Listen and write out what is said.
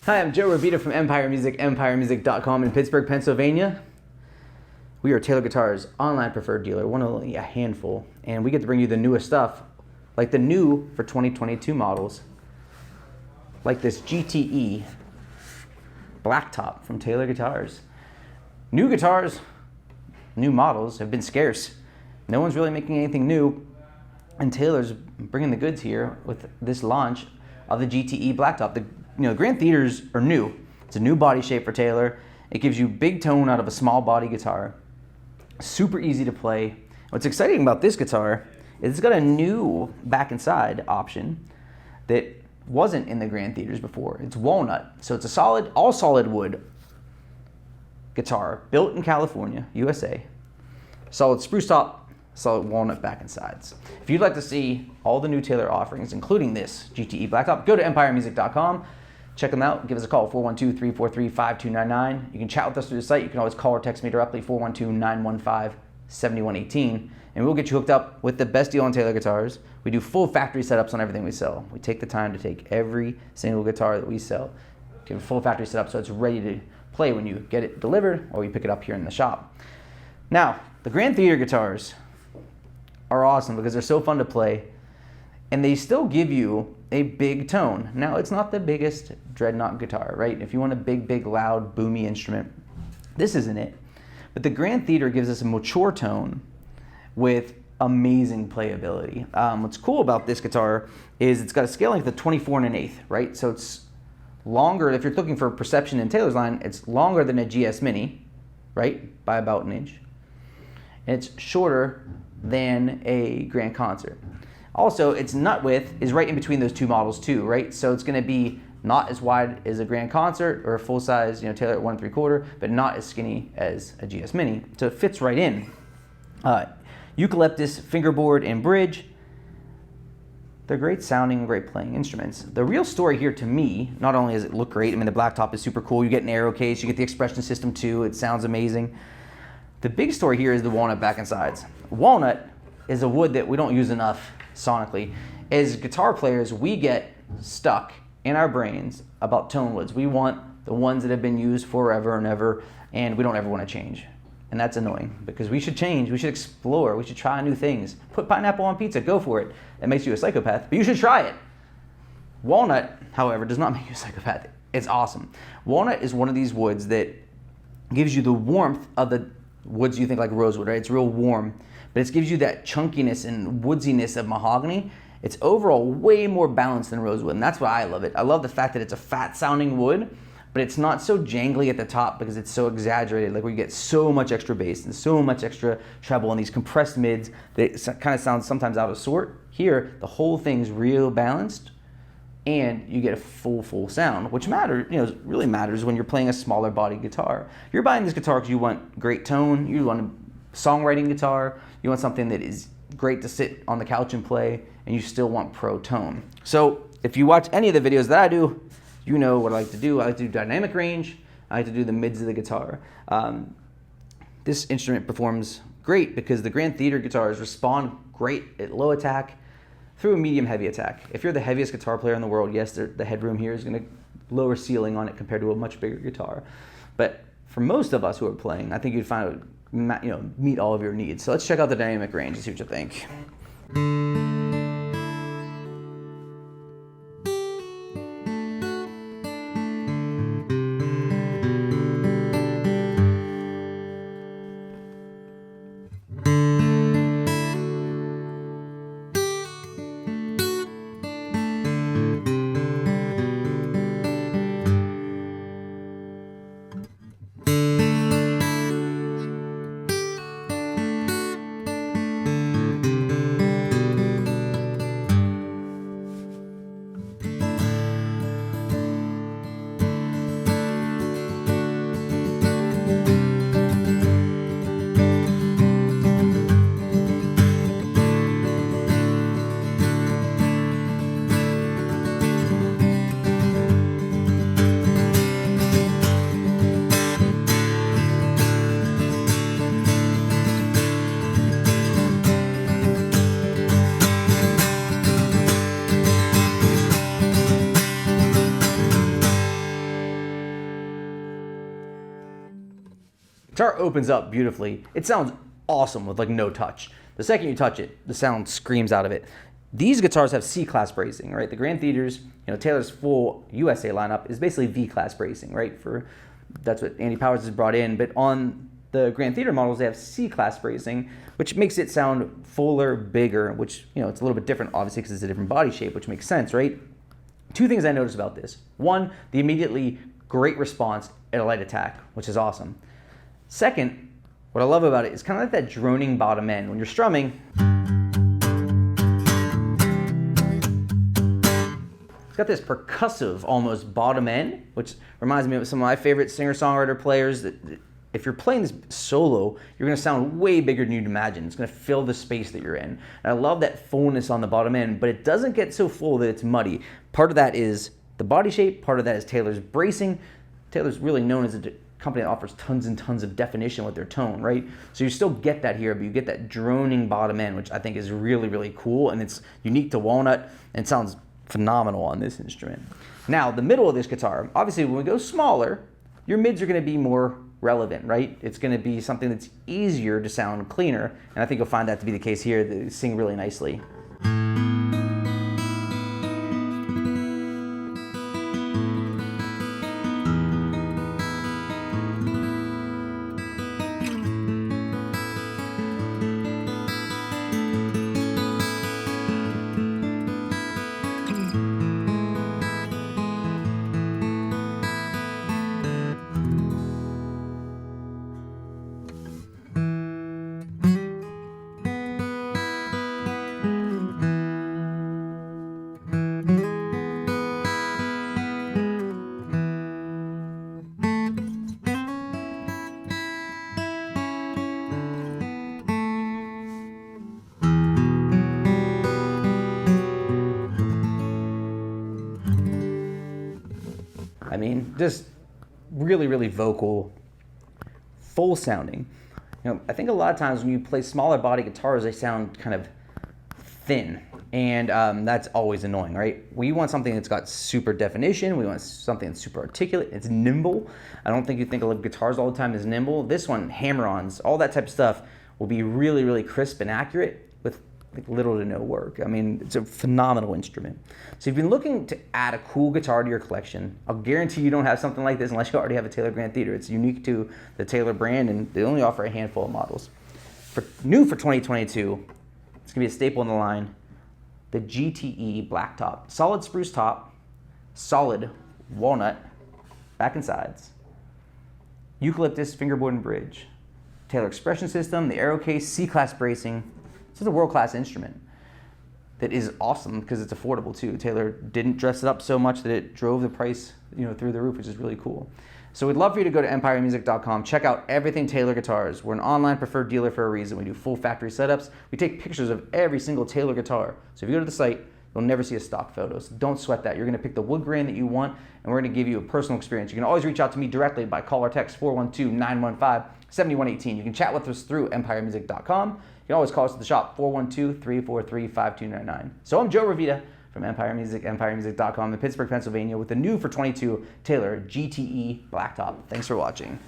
Hi, I'm Joe Revita from Empire Music, empiremusic.com in Pittsburgh, Pennsylvania. We are Taylor Guitar's online preferred dealer, one of only a handful, and we get to bring you the newest stuff, like the new for 2022 models, like this GTe Blacktop from Taylor Guitars. New guitars, new models have been scarce. No one's really making anything new, and Taylor's bringing the goods here with this launch of the GTe Blacktop. The Grand Theaters are new. It's a new body shape for Taylor. It gives you big tone out of a small body guitar. Super easy to play. What's exciting about this guitar is it's got a new back and side option that wasn't in the Grand Theaters before. It's walnut, so it's a all solid wood guitar built in California, USA. Solid spruce top, solid walnut back and sides. If you'd like to see all the new Taylor offerings, including this GTe Blacktop, go to empiremusic.com. Check them out. Give us a call, 412-343-5299. You can chat with us through the site. You can always call or text me directly, 412-915-7118. And we'll get you hooked up with the best deal on Taylor guitars. We do full factory setups on everything we sell. We take the time to take every single guitar that we sell, give a full factory setup so it's ready to play when you get it delivered or you pick it up here in the shop. Now, the Grand Theater guitars are awesome because they're so fun to play, and they still give you a big tone. Now, it's not the biggest dreadnought guitar, right? If you want a big, loud, boomy instrument, this isn't it. But the Grand Theater gives us a mature tone with amazing playability. What's cool about this guitar is it's got a scale length of 24 1/8, right? So it's longer. If you're looking for perception in Taylor's line, it's longer than a GS Mini, right? By about an inch. And it's shorter than a Grand Concert. Also, its nut width is right in between those two models too, right? So it's gonna be not as wide as a Grand Concert or a full-size, Taylor at 1 3/4, but not as skinny as a GS Mini. So it fits right in. Eucalyptus, fingerboard, and bridge. They're great sounding, great playing instruments. The real story here to me, not only does it look great, I mean the Blacktop is super cool, you get an aero case, you get the expression system too, it sounds amazing. The big story here is the walnut back and sides. Walnut is a wood that we don't use enough sonically. As guitar players, we get stuck in our brains about tone woods. We want the ones that have been used forever and ever, and we don't ever want to change. And that's annoying because we should change, we should explore, we should try new things. Put pineapple on pizza, go for it. That makes you a psychopath, but you should try it. Walnut, however, does not make you a psychopath. It's awesome. Walnut is one of these woods that gives you the warmth of the woods you think like rosewood, right? It's real warm, but it gives you that chunkiness and woodsiness of mahogany. It's overall way more balanced than rosewood, and that's why I love it. I love the fact that it's a fat sounding wood, but it's not so jangly at the top because it's so exaggerated, like where you get so much extra bass and so much extra treble and these compressed mids that kind of sound sometimes out of sort. Here, the whole thing's real balanced, and you get a full sound, which really matters when you're playing a smaller body guitar. You're buying this guitar because you want great tone, you want a songwriting guitar, you want something that is great to sit on the couch and play, and you still want pro tone. So if you watch any of the videos that I do, you know what I like to do. I like to do dynamic range, I like to do the mids of the guitar. This instrument performs great because the Grand Theater guitars respond great at low attack through a medium heavy attack. If you're the heaviest guitar player in the world, yes, the headroom here is going to lower ceiling on it compared to a much bigger guitar. But for most of us who are playing, I think you'd find it would meet all of your needs. So let's check out the dynamic range and see what you think. Guitar opens up beautifully. It sounds awesome with like no touch. The second you touch it, the sound screams out of it. These guitars have C-class bracing, right? The Grand Theaters, Taylor's full USA lineup is basically V-class bracing, right? That's what Andy Powers has brought in. But on the Grand Theater models, they have C-class bracing, which makes it sound fuller, bigger, which, it's a little bit different, obviously, because it's a different body shape, which makes sense, right? Two things I noticed about this. One, the immediately great response at a light attack, which is awesome. Second, what I love about it is kind of like that droning bottom end. When you're strumming, it's got this percussive, almost bottom end, which reminds me of some of my favorite singer-songwriter players. That if you're playing this solo, you're going to sound way bigger than you'd imagine. It's going to fill the space that you're in. And I love that fullness on the bottom end, but it doesn't get so full that it's muddy. Part of that is the body shape. Part of that is Taylor's bracing. Taylor's really known as a company that offers tons and tons of definition with their tone, right? So you still get that here, but you get that droning bottom end, which I think is really, really cool, and it's unique to Walnut, and it sounds phenomenal on this instrument. Now, the middle of this guitar, obviously when we go smaller, your mids are going to be more relevant, right? It's going to be something that's easier to sound cleaner, and I think you'll find that to be the case here. They sing really nicely. I mean, just really, really vocal, full sounding. I think a lot of times when you play smaller body guitars, they sound kind of thin, and that's always annoying, right? We want something that's got super definition. We want something that's super articulate. It's nimble. I don't think you think of guitars all the time as nimble. This one, hammer-ons, all that type of stuff will be really, really crisp and accurate with little to no work. I mean, it's a phenomenal instrument. So if you've been looking to add a cool guitar to your collection, I'll guarantee you don't have something like this unless you already have a Taylor Grand Theater. It's unique to the Taylor brand, and they only offer a handful of models. New for 2022, it's gonna be a staple in the line, the GTe Blacktop. Solid spruce top, solid walnut back and sides, eucalyptus fingerboard and bridge, Taylor expression system, the arrow case, C-class bracing. This is a world-class instrument that is awesome because it's affordable too. Taylor didn't dress it up so much that it drove the price, through the roof, which is really cool. So we'd love for you to go to empiremusic.com, check out everything Taylor guitars. We're an online preferred dealer for a reason. We do full factory setups. We take pictures of every single Taylor guitar. So if you go to the site, you'll never see a stock photo. So don't sweat that. You're gonna pick the wood grain that you want, and we're gonna give you a personal experience. You can always reach out to me directly by call or text 412-915-7118. You can chat with us through empiremusic.com. You can always call us at the shop, 412-343-5299. So I'm Joe Revita from Empire Music, empiremusic.com in Pittsburgh, Pennsylvania with the new for 22 Taylor GTe Blacktop. Thanks for watching.